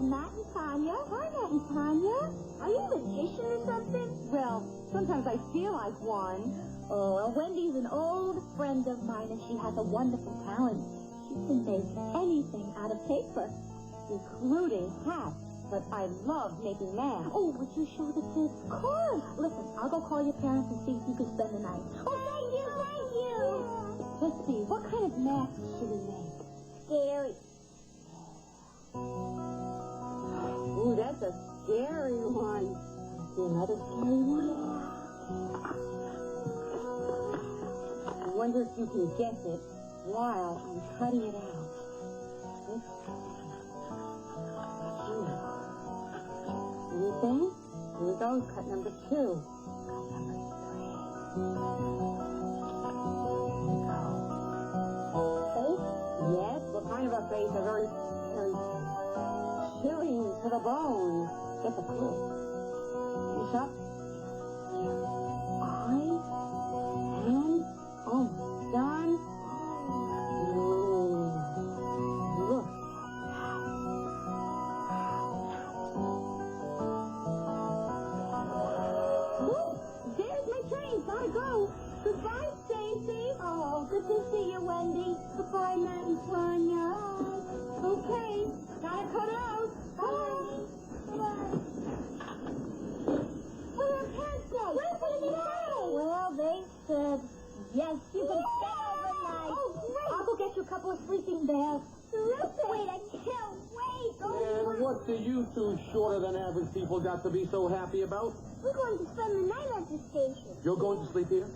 Matt and Tanya. Hi, Matt and Tanya. Are you a magician or something? Well, sometimes I feel like one. Oh, well, Wendy's an old friend of mine, and she has a wonderful talent. She can make anything out of paper, including hats. But I love making masks. Oh, would you show the kids? Of course. Listen, I'll go call your parents and see if you can spend the night. Oh, thank you, thank you. Let's see, what kind of mask should we make? Scary. Ooh, that's a scary one. Another scary one? I wonder if you can guess it while I'm cutting it out. Anything? Here we go. Cut number 2. Cut number 3. Face? Yes. What kind of a face? A very, very chilling to the bone. Get the clue. Finish up. Eyes. Hands. Almost done. Look. Gotta go. Goodbye, Stacy. Oh, good to see you, Wendy. Goodbye, Matt and Tanya. Okay, gotta cut out. Bye. Bye. Where are parents go? Where did they go? Well, they said, yes, you can stay overnight. Oh, great. I'll go get you a couple of sleeping bags. Terrific. Wait, I can't wait. And what do you two shorter than average people got to be so happy about? We're going to spend the night at the station. You're going to sleep here?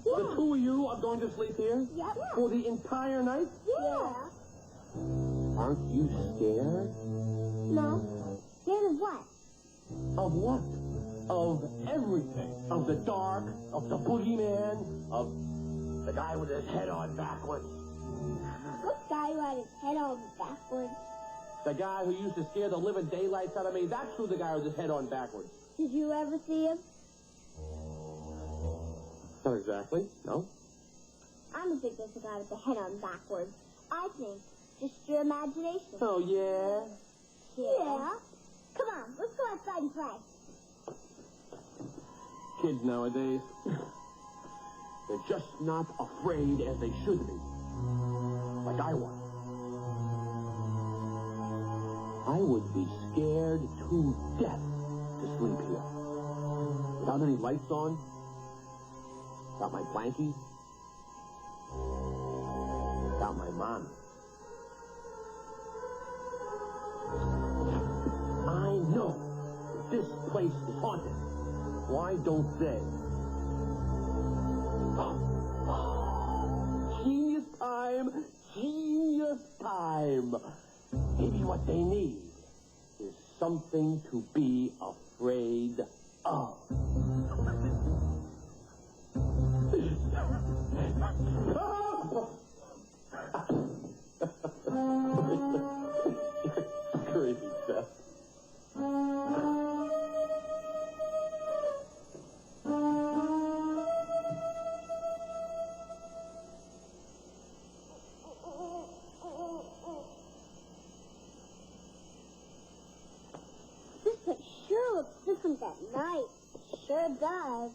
Yeah. The two of you are going to sleep here? Yep. For the entire night? Yeah. Aren't you scared? No. Scared of what? Of what? Of everything. Of the dark, of the boogeyman, of the guy with his head on backwards. What guy who had his head on backwards? The guy who used to scare the living daylights out of me. That's who the guy with his head on backwards. Did you ever see him? Not exactly, no. I don't think there's a guy with the head on backwards. I think just your imagination. Oh, yeah? Yeah. Come on, let's go outside and play. Kids nowadays, they're just not afraid as they should be. Like I was. I would be scared to death to sleep here. Without any lights on, without my blankie, without my mom. I know that this place is haunted. Why don't they? Genius time! Genius time! Maybe what they need is something to be afraid of. Crazy stuff. This sure looks different at night. Sure does.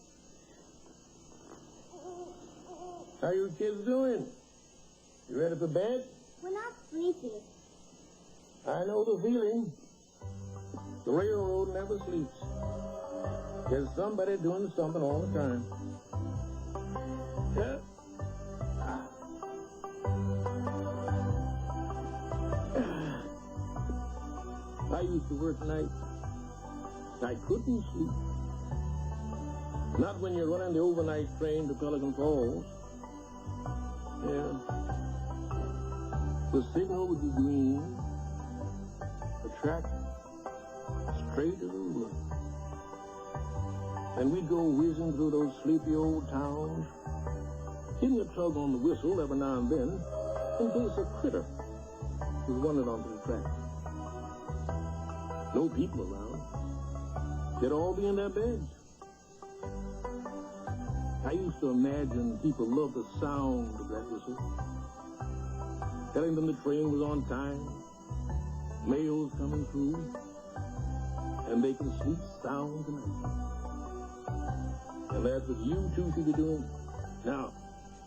How you kids doing? You ready for bed? We're not sleepy. I know the feeling. The railroad never sleeps. There's somebody doing something all the time. Yeah. I used to work nights. I couldn't sleep. Not when you're running the overnight train to Pelican Falls. Yeah. The signal would be green. The track straight as a ruler. And we'd go whizzing through those sleepy old towns, hitting a tug on the whistle every now and then, in case a critter was running onto the track. No people around. They'd all be in their beds. I used to imagine people loved the sound of that whistle, telling them the train was on time, mail's coming through, and making sweet sounds tonight. And that's what you two should be doing. Now,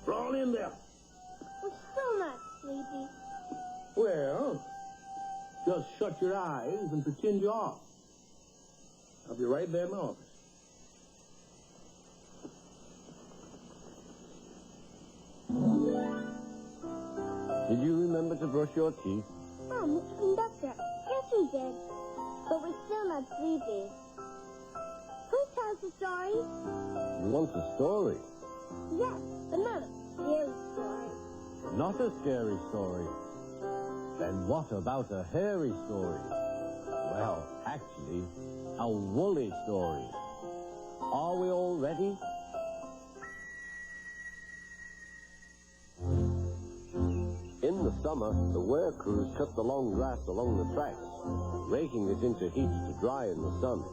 crawl in there. We're still not sleepy. Well, just shut your eyes and pretend you are. I'll be right there in my office. Did you remember to brush your teeth? Oh, Mr. Conductor. Yes, we did. But we're still not sleepy. Who tells the story? You want a story? Yes, but not a scary story. Not a scary story. Then what about a hairy story? Well, actually, a woolly story. Are we all ready? In the summer, the work crews cut the long grass along the tracks, raking it into heaps to dry in the sun.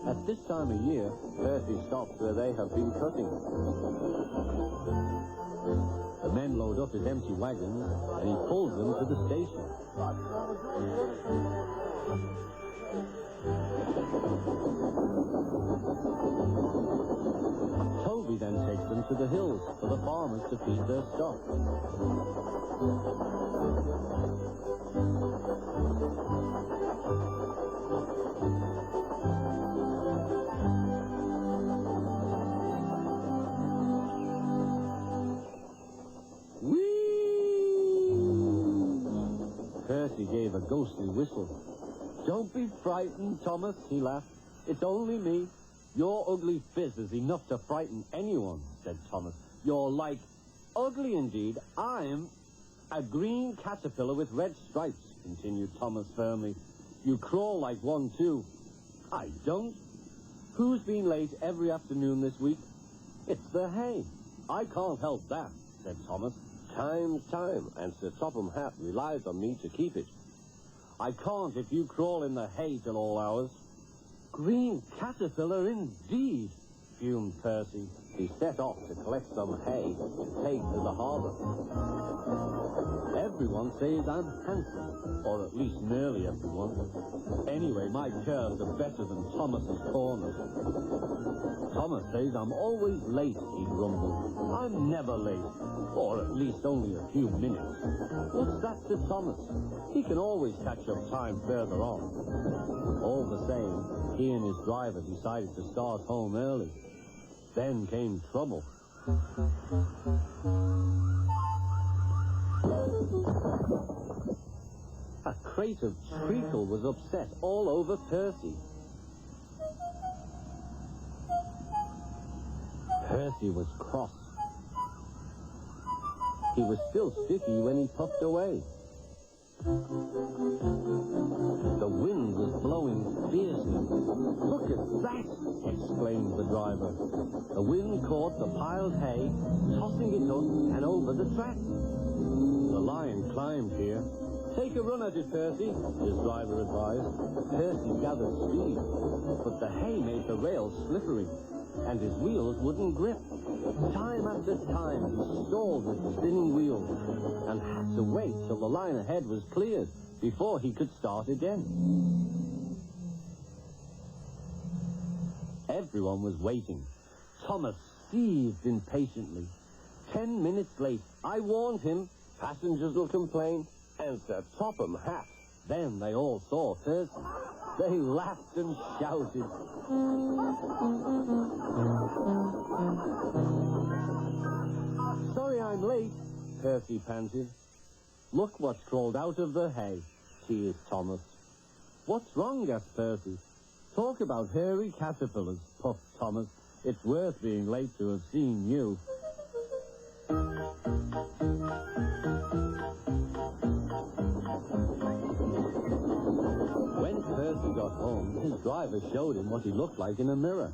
At this time of year, Percy stops where they have been cutting. The men load up his empty wagons, and he pulls them to the station. Toby then takes them to the hills for the farmers to feed their stock. Percy gave a ghostly whistle. "Don't be frightened, Thomas," he laughed. "It's only me. Your ugly phiz is enough to frighten anyone," said Thomas. "You're like, ugly indeed. I'm a green caterpillar with red stripes," continued Thomas firmly. "You crawl like one, too." "I don't. Who's been late every afternoon this week?" "It's the hay." "I can't help that," said Thomas. "Time's time, and Sir Topham Hatt relies on me to keep it." "I can't if you crawl in the hay till all hours." "Green caterpillar indeed," fumed Percy. He set off to collect some hay to take to the harbour. "Everyone says I'm handsome, or at least nearly everyone. Anyway, my curves are better than Thomas's corners." "Thomas says I'm always late," he grumbled. "I'm never late, or at least only a few minutes. What's that to Thomas? He can always catch up time further on." All the same, he and his driver decided to start home early. Then came trouble. A crate of treacle was upset all over Percy. Percy was cross. He was still sticky when he puffed away. The wind was blowing fiercely. "Look at that!" exclaimed the driver. The wind caught the piled hay, tossing it up and over the tracks. The lion climbed here. "Take a run at it, Percy," his driver advised. Percy gathered speed, but the hay made the rails slippery, and his wheels wouldn't grip. Time after time, he stalled with spinning wheels and had to wait till the line ahead was cleared before he could start again. Everyone was waiting. Thomas seethed impatiently. 10 minutes late. "I warned him. Passengers will complain." And Sir Topham Hatt. Then they all saw Percy. They laughed and shouted. "Sorry I'm late," Percy panted. "Look what's crawled out of the hay," teased Thomas. "What's wrong?" asked Percy. "Talk about hairy caterpillars," puffed Thomas. "It's worth being late to have seen you." When Percy got home, his driver showed him what he looked like in a mirror.